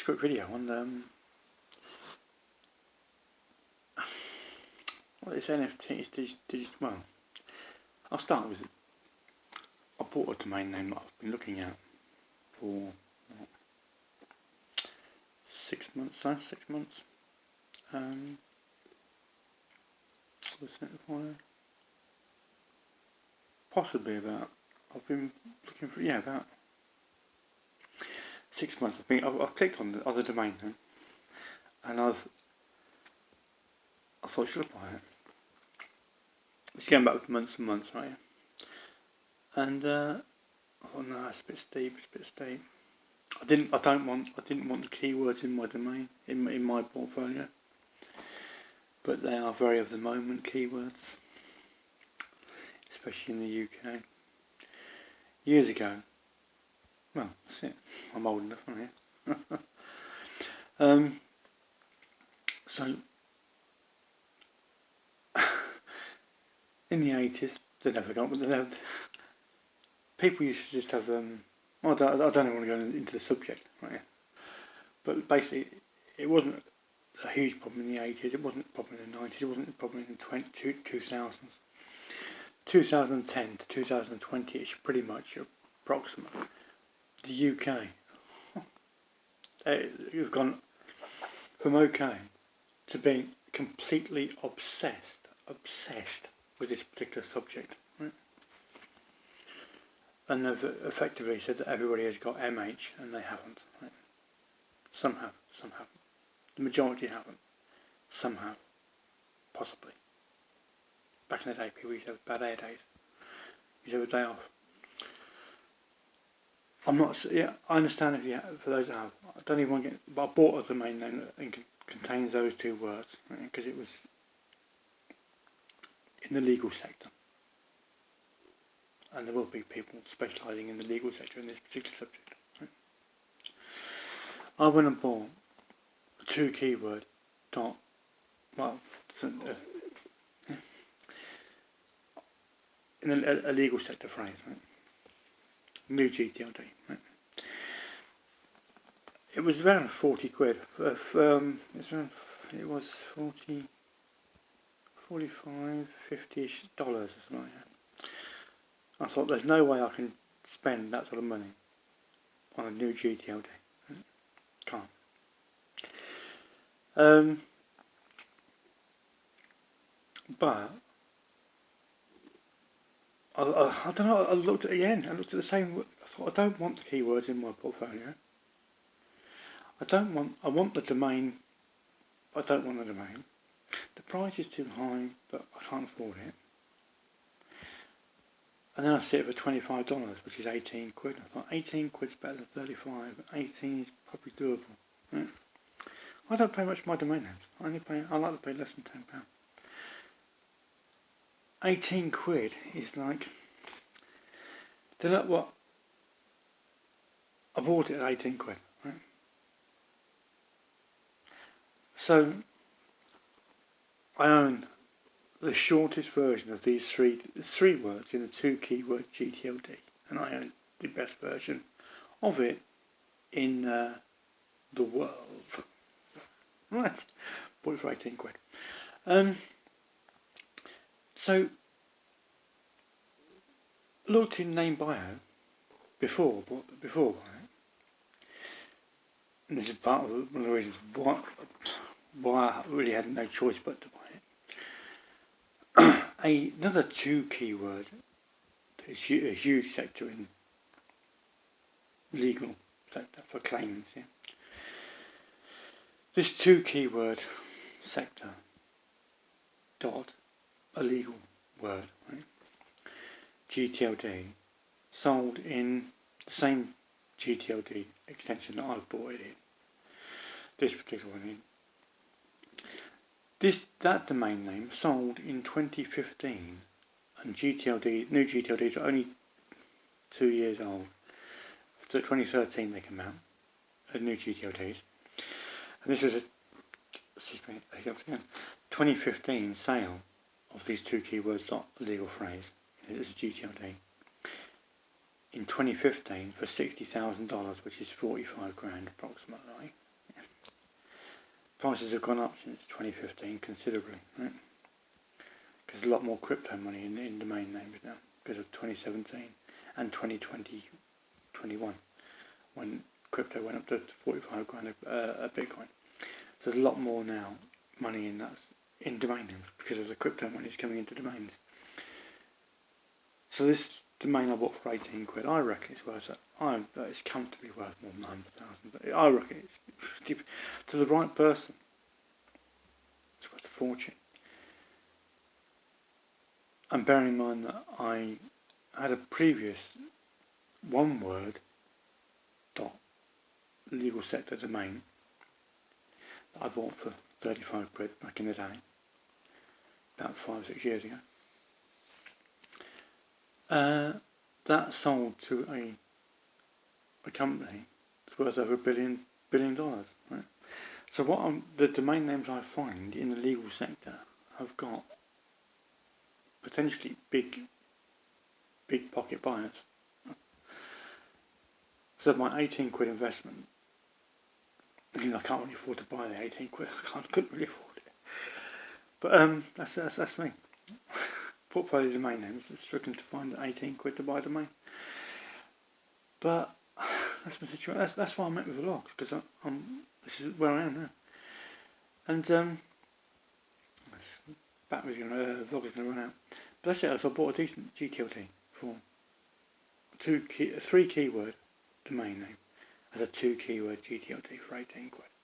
quick video on what is NFT? Well, I'll start with I bought a domain name that I've been looking at for 6 months. What's it for? Possibly about. I've been looking for about 6 months. I've clicked on the other domain name, and I thought, should I buy it? It's going back months and months, right? And I thought, no, it's a bit steep. I didn't want the keywords in my domain in my portfolio, but they are very of the moment keywords, especially in the UK. Years ago, well, that's it. I'm old enough, aren't I? So in the 80s, they never got, but people used to just have I don't want to go into the subject, right? But basically, it wasn't a huge problem in the 80s. It wasn't a problem in the 90s. It wasn't a problem in the 2000s. 2010 to 2020 is pretty much approximate. The UK, you've gone from okay to being completely obsessed with this particular subject, right? And they've effectively said that everybody has got MH, and they haven't. Right? Some have, some haven't. The majority haven't. Some have, possibly. Back in the day, people used to have bad hair days. Used to have a day off. I understand if you have, for those that have. I don't even want to get, but I bought a domain name that contains those two words, because it was in the legal sector. And there will be people specialising in the legal sector in this particular subject. Right? I went and bought two keyword in a legal sector phrase, right? New gtld. Right? It was around 40 quid. It was 40, 45, 50-ish dollars or something like that. I thought, there's no way I can spend that sort of money on a new gtld. Can't. But I don't know. I looked at it again. I looked at the same. I thought, I don't want the keywords in my portfolio. I want the domain. I don't want the domain. The price is too high, but I can't afford it. And then I see it for $25, which is 18 quid. I thought 18 quid's better than 35. 18 is probably doable. Right? I don't pay much for my domain names. I like to pay less than £10. 18 quid is like, do you know what? I bought it at 18 quid, right? So I own the shortest version of these three words in the two keyword gtld, and I own the best version of it in the world. Right, bought it for 18 quid. So looked in name bio before buying it, and this is part of one of the reasons why I really had no choice but to buy it. Another two keyword, a huge sector in legal sector for claims. Yeah. This two keyword sector dot a legal word, right? gtld, sold in the same gtld extension that I've bought it in. This particular one in. That domain name sold in 2015, and new gtld are only 2 years old. So 2013 they came out, new gtlds. And this was a 2015 sale of these two keywords, legal phrase. It is a gtld. In 2015 for $60,000, which is 45 grand approximately. prices have gone up since 2015 considerably, right? Because there's a lot more crypto money in domain names now because of 2017 and 2021 when crypto went up to 45 grand a Bitcoin. So there's a lot more now money in domain names because of the crypto money is coming into domains. So this domain I bought for 18 quid, I reckon it's worth it's comfortably worth more than 100,000. But I reckon it's to the right person, it's worth a fortune. And bearing in mind that I had a previous one word legal sector domain that I bought for 35 quid back in the day, about 5-6 years ago. That sold to a company that's worth over $1 billion, right? So the domain names I find in the legal sector have got potentially big pocket buyers. So my 18 quid investment, I can't really afford to buy the 18 quid. I couldn't really afford it. But that's me. Portfolio domain names. Struggling to find 18 quid to buy a domain. But that's my situation. That's why I'm at with the vlogs, because this is where I am now. And battery's the vlog is going to run out. But that's it. So I bought a decent gtld for a 3 keyword domain name as a 2 keyword gtld for 18 quid.